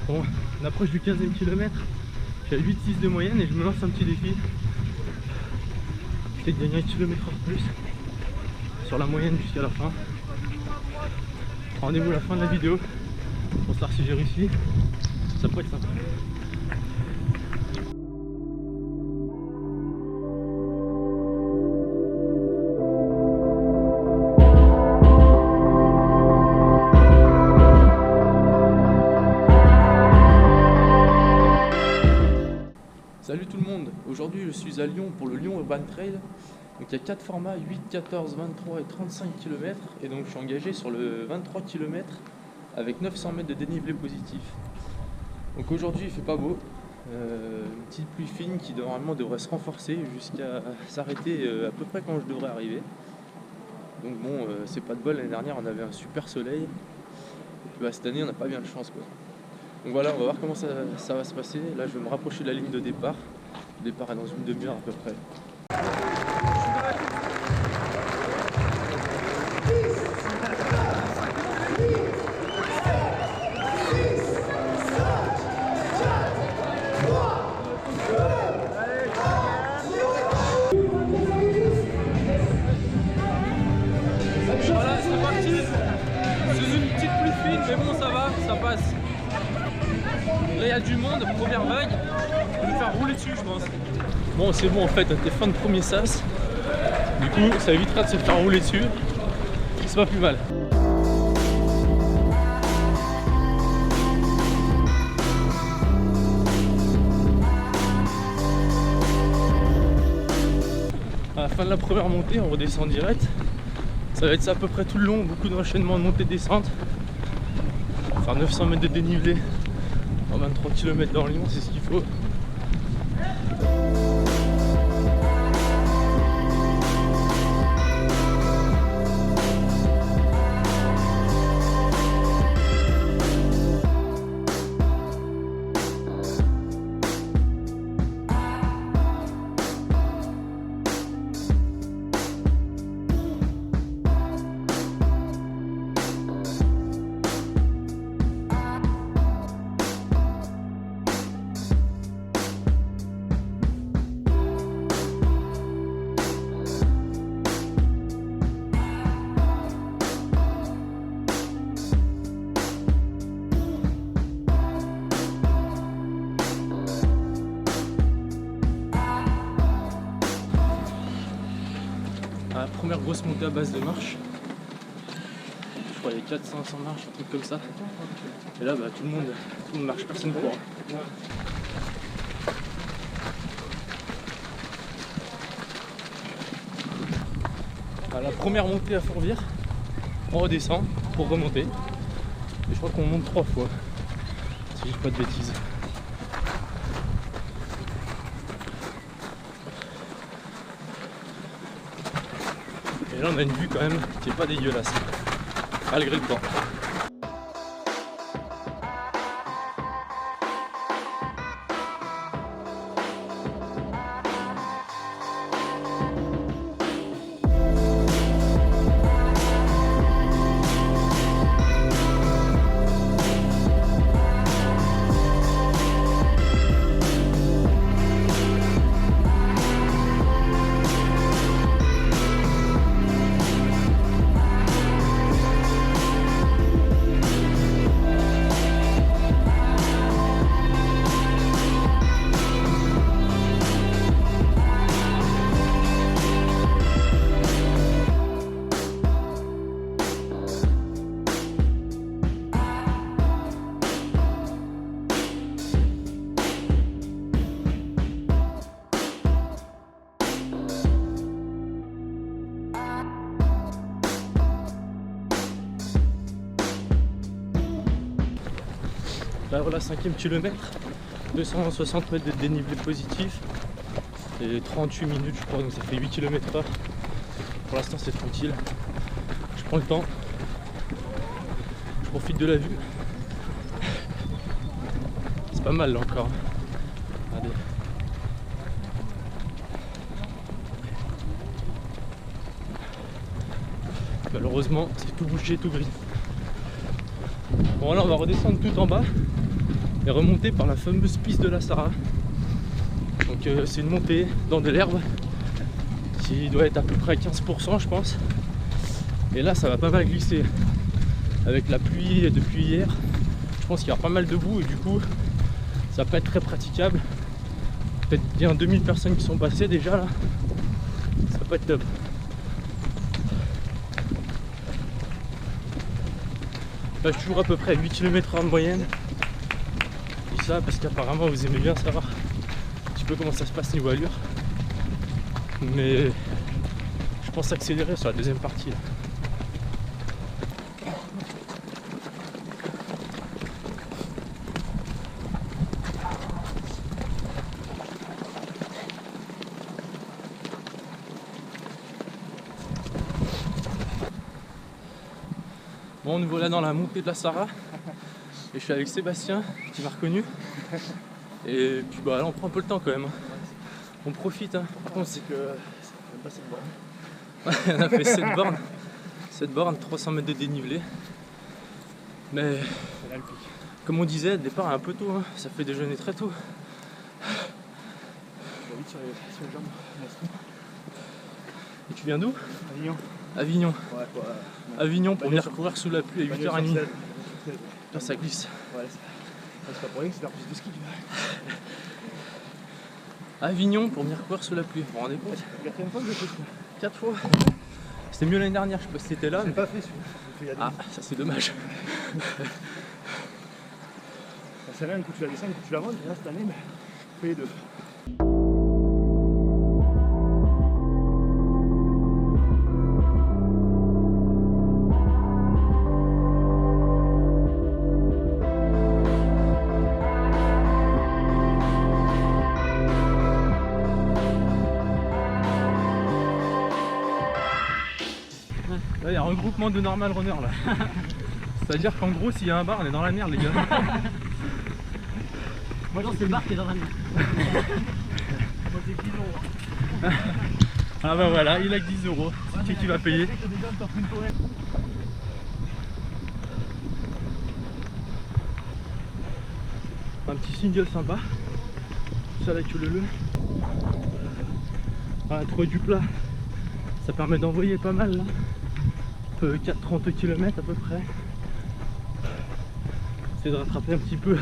Bon, on approche du 15e kilomètre. Je suis à 8,6 de moyenne et je me lance un petit défi. Peut-être gagner 1 km/h plus sur la moyenne jusqu'à la fin. Rendez-vous à la fin de la vidéo pour savoir si j'ai réussi. Ça pourrait être sympa. Salut tout le monde, aujourd'hui je suis à Lyon pour le Lyon Urban Trail. Donc il y a 4 formats, 8, 14, 23 et 35 km. Et donc je suis engagé sur le 23 km avec 900 mètres de dénivelé positif. Donc aujourd'hui il fait pas beau, une petite pluie fine qui normalement devrait se renforcer jusqu'à s'arrêter à peu près quand je devrais arriver. Donc bon, c'est pas de bol, l'année dernière on avait un super soleil. Et puis cette année on n'a pas bien de chance quoi. Donc voilà, on va voir comment ça va se passer. Là, je vais me rapprocher de la ligne de départ. Le départ est dans une demi-heure à peu près. Voilà, c'est parti. Sous une petite pluie fine, mais bon, ça va, ça passe. Là il y a du monde, première vague, je vais me faire rouler dessus je pense. Bon c'est bon en fait, t'es fin de premier sas. Du coup ça évitera de se faire rouler dessus. C'est pas plus mal. À la fin de la première montée on redescend direct. Ça va être ça à peu près tout le long, beaucoup d'enchaînements de montée-descente. Faire 900 mètres de dénivelé. 23 km dans Lyon, c'est ce qu'il faut. La première grosse montée à base de marche. Je crois qu'il y a 400-500 marches, un truc comme ça. Et là bah, tout le monde marche, personne court. À la première montée à Fourvière, on redescend pour remonter. Et je crois qu'on monte 3 fois, si je dis pas de bêtises. Et là on a une vue quand même qui est pas dégueulasse, malgré le temps. Là voilà, 5e kilomètre, 260 mètres de dénivelé positif et 38 minutes je crois, donc ça fait 8 km/h. Pour l'instant c'est tranquille, je prends le temps, je profite de la vue. C'est pas mal là encore. Regardez. Malheureusement c'est tout bouché, tout gris. Bon là on va redescendre tout en bas et remonter par la fameuse piste de la Sara. Donc c'est une montée dans de l'herbe qui doit être à peu près 15% je pense. Et là ça va pas mal glisser. Avec la pluie depuis hier, je pense qu'il y a pas mal de boue et du coup ça va pas être très praticable. Peut-être bien 2000 personnes qui sont passées déjà là. Ça va pas être top. Là je suis toujours à peu près à 8 km/h de moyenne. Je dis ça parce qu'apparemment vous aimez bien savoir un petit peu comment ça se passe niveau allure. Mais je pense accélérer sur la deuxième partie là. Bon, nous voilà dans la montée de la Sara et je suis avec Sébastien qui m'a reconnu. Et puis bah là on prend un peu le temps quand même. On profite hein. Par contre c'est que même pas 7 bornes. On a fait 7 bornes. 7 bornes, 300 mètres de dénivelé. Mais comme on disait, le départ est un peu tôt, hein. Ça fait déjeuner très tôt. Et tu viens d'où? Avignon. Avignon. Ouais. Avignon pour venir courir sous la pluie à 8h30. Là ça glisse. Ouais, c'est pas pour rien que c'est la piste de ski. Avignon pour venir courir sous la pluie, vous vous rendez compte? C'est la 4e fois que je fais ça. 4 fois. C'était mieux l'année dernière, je sais pas si c'était là. J'ai Mais... pas fait celui-là. Ah, ça c'est dommage. C'est rien, un coup tu la descends, un coup tu la montes, et là cette année, mais je fais les deux. Là il y a un regroupement de normal runner là. C'est-à-dire qu'en gros s'il y a un bar on est dans la merde les gars. Moi je pense que le bar qui est dans la merde. Moi c'est 10 €. Ah bah voilà, il a que 10 €. C'est qui va payer? Un petit single sympa. Ça là que le. Ah, trouver du plat. Ça permet d'envoyer pas mal là. 30 km à peu près. J'essaie de rattraper un petit peu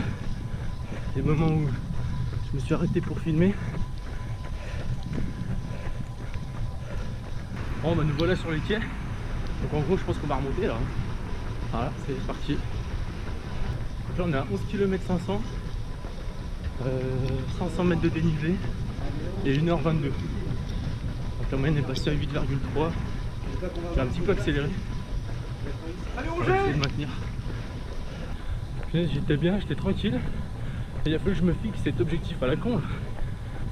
les moments où je me suis arrêté pour filmer. Bon bah nous voilà sur les quais. Donc en gros je pense qu'on va remonter là. Voilà, c'est parti. Donc là on est à 11 km 500. 500 mètres de dénivelé et 1h22. Donc la moyenne est passée à 8,3. J'ai un petit peu accéléré. On va essayer de maintenir. J'étais bien, j'étais tranquille. Et il a fallu que je me fixe cet objectif à la con.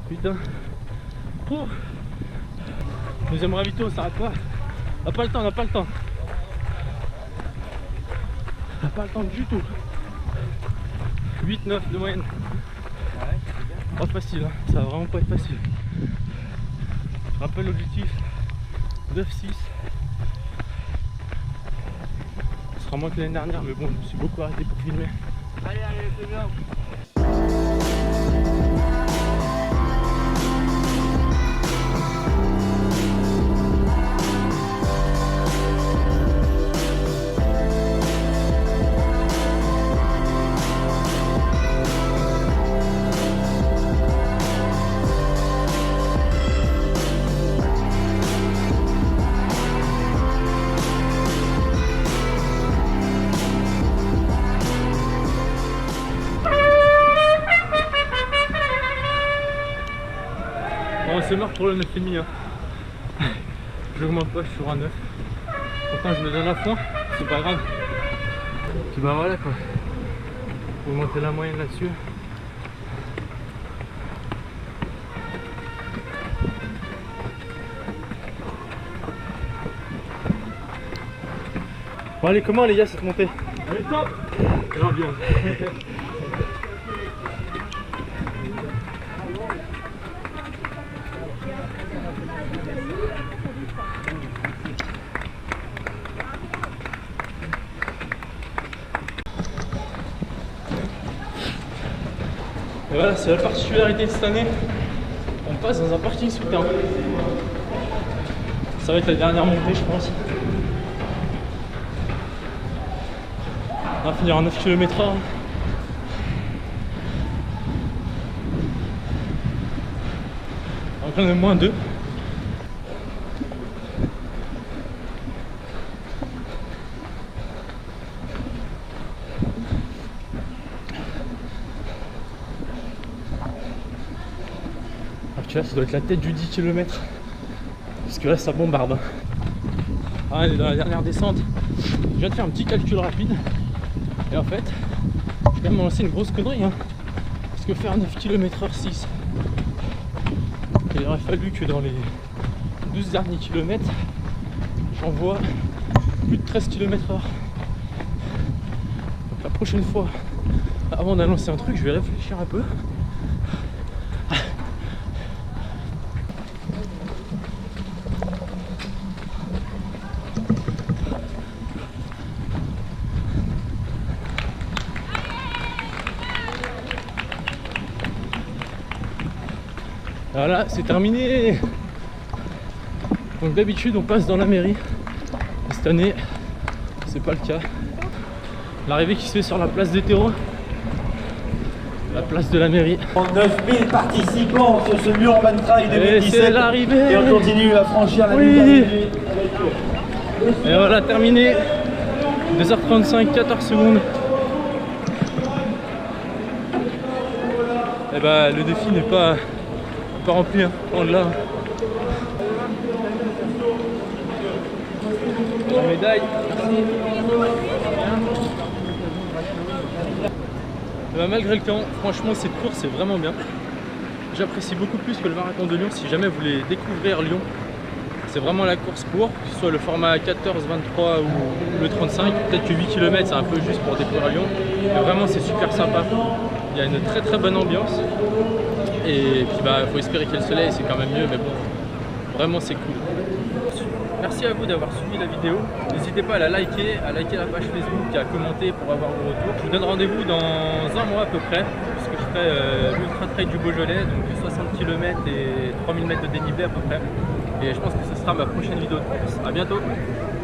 Putain. Oh. Deuxième ravito, ça s'arrête pas. On n'a pas le temps, on n'a pas le temps. On n'a pas le temps du tout. 8-9 de moyenne. Pas facile, hein. Ça va vraiment pas être facile. Je rappelle l'objectif 9-6. Ce sera moins que l'année dernière, mais bon, je me suis beaucoup arrêté pour filmer. Allez, c'est bien. Bon, c'est mort pour le 9,5. Hein. J'augmente pas, je suis sur un 9. Pourtant, je me donne à fond, c'est pas grave. Puis bah voilà quoi. Faut monter la moyenne là-dessus. Bon, allez, comment les gars cette montée? Elle est top. Grave bien. Et voilà, c'est la particularité de cette année. On passe dans un parking souterrain. Ça va être la dernière montée, je pense. On va finir en 9 km/h. Donc on est moins 2. Tu vois, ça doit être la tête du 10 km. Parce que là, ça bombarde. Ah, on est dans la dernière descente. Je viens de faire un petit calcul rapide. Et en fait, je vais quand même me lancer une grosse connerie. Hein. Parce que faire 9 km/h 6. Il aurait fallu que dans les 12 derniers kilomètres, j'envoie plus de 13 km/h. Donc la prochaine fois, avant d'annoncer un truc, je vais réfléchir un peu. Voilà, c'est terminé. Donc d'habitude on passe dans la mairie. Cette année, c'est pas le cas. L'arrivée qui se fait sur la place des terreaux, la place de la mairie. 9000 participants sur ce Lyon Urban Trail 2017. Et c'est l'arrivée. Et on continue à franchir la ligne d'arrivée avec eux. Et voilà, terminé. 2h35, 14 secondes. Et bah le défi n'est pas rempli, hein. On l'a. La médaille. Bah, malgré le temps, franchement cette course est vraiment bien. J'apprécie beaucoup plus que le marathon de Lyon. Si jamais vous voulez découvrir Lyon, c'est vraiment la course pour, que ce soit le format 14, 23 ou le 35. Peut-être que 8 km c'est un peu juste pour découvrir Lyon. Mais vraiment c'est super sympa. Il y a une très bonne ambiance. Et puis bah faut espérer qu'il y ait le soleil, c'est quand même mieux, mais bon, vraiment c'est cool. Merci à vous d'avoir suivi la vidéo. N'hésitez pas à la liker la page Facebook, à commenter pour avoir vos retours. Je vous donne rendez-vous dans un mois à peu près, puisque je ferai l'Ultra Trail du Beaujolais, donc 60 km et 3000 mètres de dénivelé à peu près. Et je pense que ce sera ma prochaine vidéo de course. A bientôt.